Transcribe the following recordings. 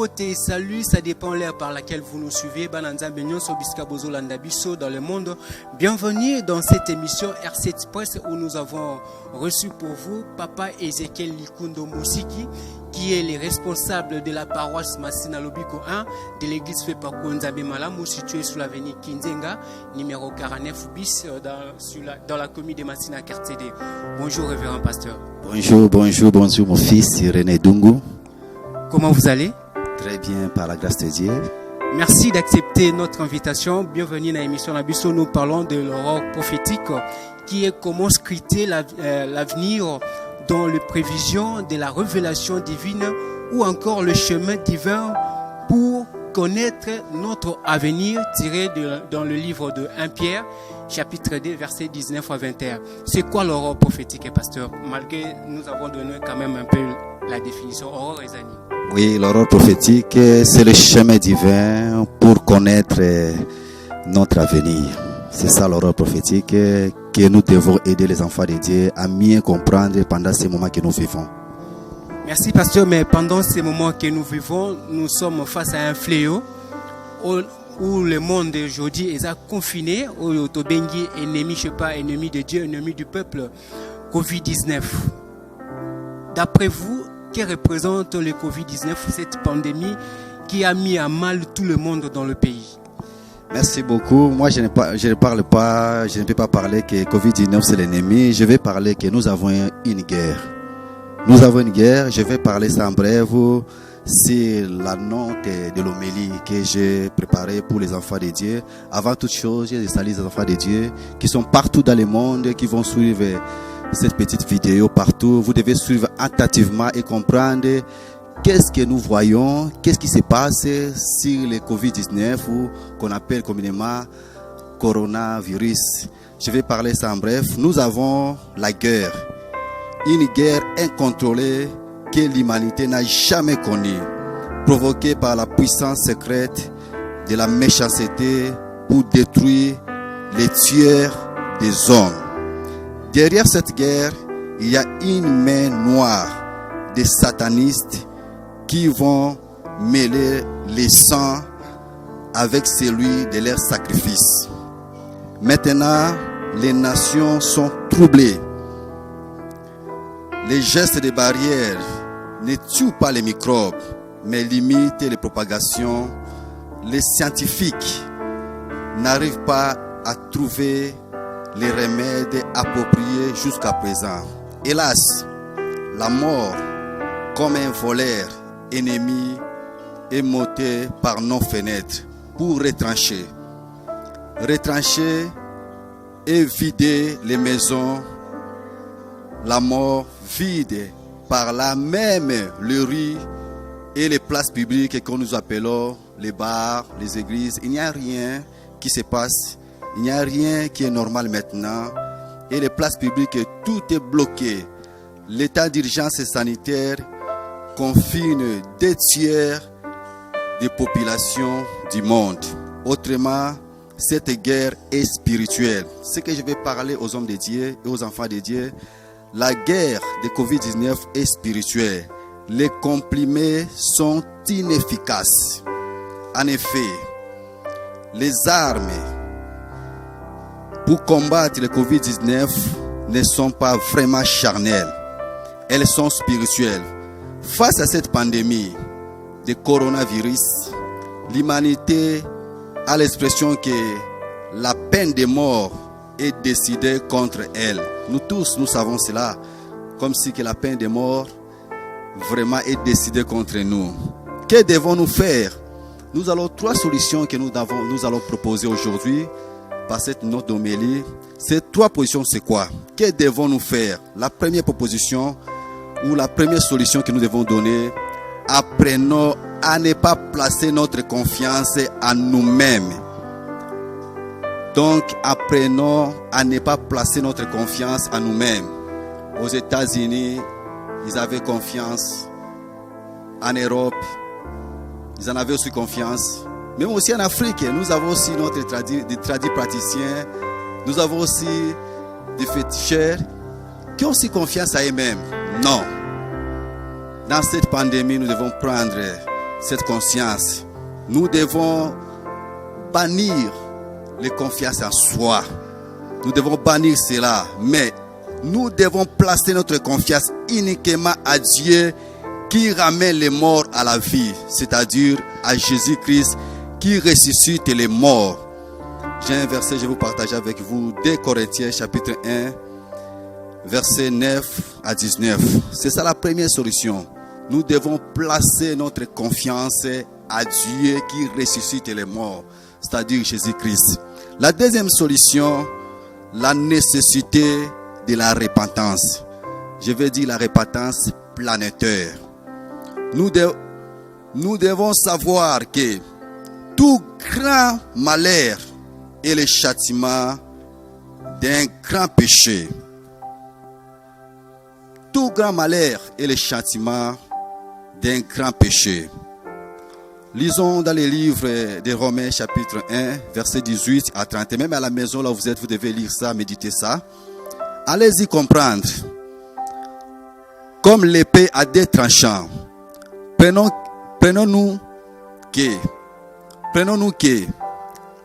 Bobote, salut, ça dépend l'ère par laquelle vous nous suivez. Bananza Benyon, Sobiska Bozo Landabiso dans le monde. Bienvenue dans cette émission RC Express où nous avons reçu pour vous Papa Ezekiel Likundo Musiki, qui est le responsable de la paroisse Massina Lobiko 1 de l'église Fepakou Nzambe Malamu, située sur l'avenue Kinzenga, numéro 49 bis, dans la commune de Massina, quartier D. Bonjour, révérend pasteur. Bonjour, mon fils René Dungu. Comment vous allez? Très bien, par la grâce de Dieu. Merci d'accepter notre invitation. Bienvenue dans l'émission Labisso. Nous parlons de l'aurore prophétique, qui est comment scruter l'avenir dans les prévisions de la révélation divine ou encore le chemin divin pour connaître notre avenir, tiré dans le livre de 1 Pierre, chapitre 2, versets 19 à 21. C'est quoi l'aurore prophétique, pasteur? Malgré nous avons donné quand même un peu la définition. Aurore et Zani. Oui, l'aurore prophétique, c'est le chemin divin pour connaître notre avenir. C'est ça l'aurore prophétique que nous devons aider les enfants de Dieu à mieux comprendre pendant ces moments que nous vivons. Merci pasteur, mais pendant ces moments que nous vivons, nous sommes face à un fléau où le monde aujourd'hui est confiné, où Tobengi est ennemi, ennemi de Dieu, ennemi du peuple, Covid-19. D'après vous, que représente le Covid-19, cette pandémie qui a mis à mal tout le monde dans le pays? Merci beaucoup. Moi, je ne peux pas parler que Covid-19 c'est l'ennemi. Je vais parler que nous avons une guerre. Nous avons une guerre. Je vais parler ça en bref. C'est la note de l'homélie que j'ai préparée pour les enfants de Dieu. Avant toute chose, je salue les enfants de Dieu qui sont partout dans le monde, qui vont suivre cette petite vidéo partout. Vous devez suivre attentivement et comprendre qu'est-ce que nous voyons, qu'est-ce qui se passe sur le Covid-19 ou qu'on appelle communément coronavirus. Je vais parler ça en bref. Nous avons la guerre. Une guerre incontrôlée que l'humanité n'a jamais connue, provoquée par la puissance secrète de la méchanceté pour détruire les tueurs des hommes. Derrière cette guerre, il y a une main noire des satanistes qui vont mêler les sangs avec celui de leur sacrifice. Maintenant, les nations sont troublées. Les gestes de barrière ne tuent pas les microbes, mais limitent les propagations. Les scientifiques n'arrivent pas à trouver les remèdes appropriés jusqu'à présent. Hélas, la mort, comme un voleur ennemi, est monté par nos fenêtres pour retrancher et vider les maisons. La mort vide par là même les rues et les places publiques que nous appelons les bars, les églises. Il n'y a rien qui se passe. Il n'y a rien qui est normal maintenant. Et les places publiques, tout est bloqué. L'état d'urgence sanitaire confine des tiers des populations du monde. Autrement, cette guerre est spirituelle. Ce que je vais parler aux hommes de Dieu et aux enfants de Dieu, la guerre de Covid-19 est spirituelle. Les comprimés sont inefficaces. En effet, les armes pour combattre le Covid-19 ne sont pas vraiment charnelles. Elles sont spirituelles. Face à cette pandémie de coronavirus, l'humanité a l'expression que la peine de mort est décidée contre elle. Nous tous, nous savons cela, comme si que la peine de mort vraiment est décidée contre nous. Que devons-nous faire? Nous avons 3 solutions que nous allons proposer aujourd'hui par cette note d'homélie. Ces 3 positions, c'est quoi? Que devons-nous faire? La première proposition ou la première solution que nous devons donner: apprenons à ne pas placer notre confiance en nous-mêmes. Donc, apprenons à ne pas placer notre confiance en nous-mêmes. Aux États-Unis, ils avaient confiance. En Europe, ils en avaient aussi confiance. Même aussi en Afrique, nous avons aussi des tradis praticiens. Nous avons aussi des féticheurs qui ont aussi confiance à eux-mêmes. Non. Dans cette pandémie, nous devons prendre cette conscience. Nous devons bannir les confiances en soi. Nous devons bannir cela. Mais nous devons placer notre confiance uniquement à Dieu qui ramène les morts à la vie, c'est-à-dire à Jésus-Christ qui ressuscite les morts. J'ai un verset, je vais vous partager avec vous, 2 Corinthiens chapitre 1, versets 9 à 19. C'est ça la première solution. Nous devons placer notre confiance à Dieu qui ressuscite les morts, c'est-à-dire Jésus-Christ. La deuxième solution, la nécessité de la repentance. Je vais dire la repentance planétaire. Nous devons savoir que tout grand malheur est le châtiment d'un grand péché. Tout grand malheur est le châtiment d'un grand péché. Lisons dans les livres de Romains chapitre 1, versets 18 à 30. Même à la maison là où vous êtes, vous devez lire ça, méditer ça. Allez-y comprendre. Comme l'épée à deux tranchants, prenons-nous que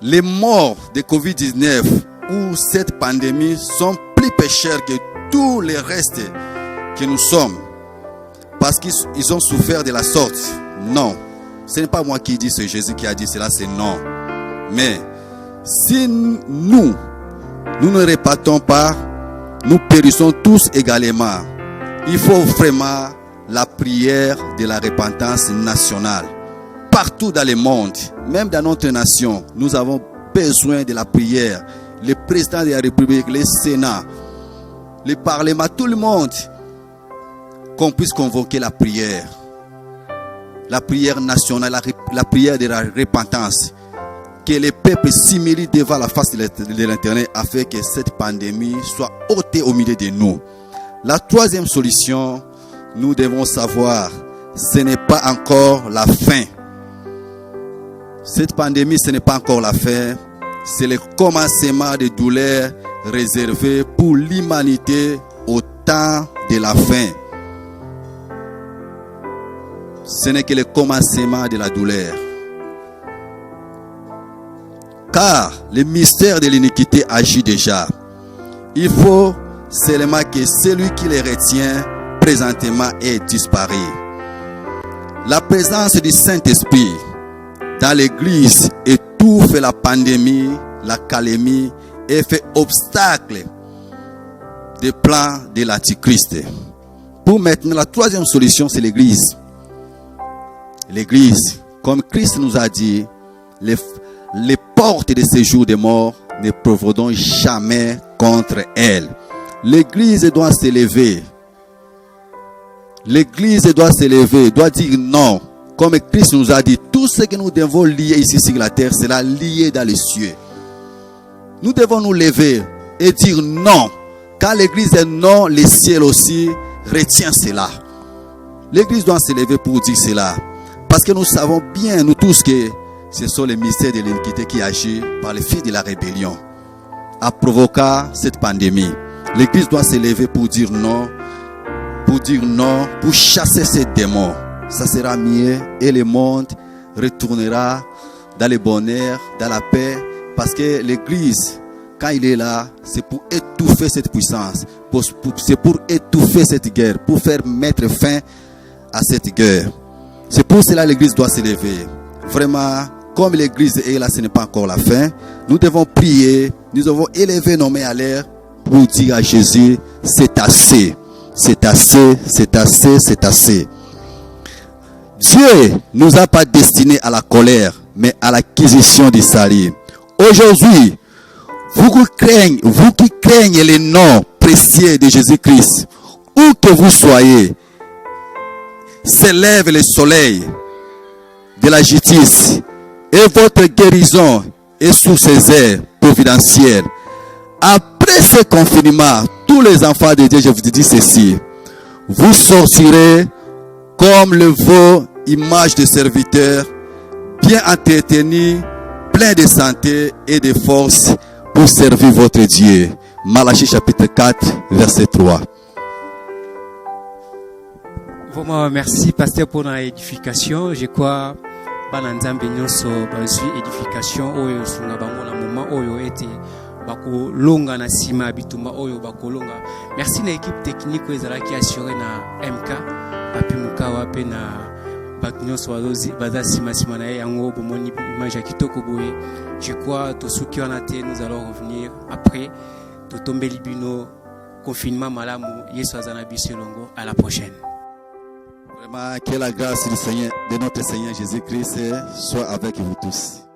les morts de Covid-19 ou cette pandémie sont plus pécheurs que tous les restes que nous sommes. Parce qu'ils ont souffert de la sorte. Non. Ce n'est pas moi qui dis, c'est Jésus qui a dit cela, c'est non. Mais si nous ne répatons pas, nous périssons tous également. Il faut vraiment la prière de la repentance nationale. Partout dans le monde, même dans notre nation, nous avons besoin de la prière. Le président de la République, le Sénat, le Parlement, tout le monde, qu'on puisse convoquer la prière. La prière nationale, la prière de la repentance. Que les peuples s'humilient devant la face de l'Éternel afin que cette pandémie soit ôtée au milieu de nous. La troisième solution, nous devons savoir, ce n'est pas encore la fin. Cette pandémie, ce n'est pas encore la fin. C'est le commencement des douleurs réservées pour l'humanité au temps de la fin. Ce n'est que le commencement de la douleur. Car le mystère de l'iniquité agit déjà. Il faut seulement que celui qui les retient présentement ait disparu. La présence du Saint-Esprit dans l'Église étouffe la pandémie, la calamité et fait obstacle des plans de l'Antichrist. Pour maintenant, la troisième solution, c'est l'Église. L'Église, comme Christ nous a dit, les portes de séjour des morts ne prévaudront jamais contre elle. L'Église doit s'élever. L'Église doit s'élever, doit dire non. Comme Christ nous a dit, tout ce que nous devons lier ici sur la terre sera lié dans les cieux. Nous devons nous lever et dire non. Quand l'Église est non, le ciel aussi retient cela. L'Église doit s'élever pour dire cela. Parce que nous savons bien, nous tous, que ce sont les mystères de l'iniquité qui agissent par les fils de la rébellion à provoquer cette pandémie. L'Église doit s'élever pour dire non, pour chasser ces démons. Ça sera mieux et le monde retournera dans le bonheur, dans la paix. Parce que l'Église, quand il est là, c'est pour étouffer cette puissance, c'est pour étouffer cette guerre, pour faire mettre fin à cette guerre. C'est pour cela que l'Église doit s'élever. Vraiment, comme l'Église est là, ce n'est pas encore la fin. Nous devons prier, nous devons élever nos mains à l'air pour dire à Jésus, c'est assez, c'est assez, c'est assez, c'est assez. Dieu ne nous a pas destinés à la colère, mais à l'acquisition du salut. Aujourd'hui, vous qui craignez le nom précieux de Jésus-Christ, où que vous soyez, s'élève le soleil de la justice et votre guérison est sous ses airs providentiels. Après ce confinement, tous les enfants de Dieu, je vous dis ceci, vous sortirez comme le veau, image de serviteur, bien entretenu, plein de santé et de force pour servir votre Dieu. Malachie chapitre 4, verset 3. Vraiment, merci, pasteur, pour l'édification. Je crois, Bananzambe nyonso bazwi édification oyo sunga bango na moment oyo ete bako longa na sima bitumba oyo bako longa. Merci na équipe technique ezalaki assuré na MK papi mukawa pe na bato nyonso baza sima na yango bomoni image ya kitoko boye. Je crois tosuki wana te, nous allons revenir après totombeli bino confinement malamu Yesu azana biso longo. À la prochaine. Vraiment, que la grâce du Seigneur, de notre Seigneur Jésus-Christ soit avec vous tous.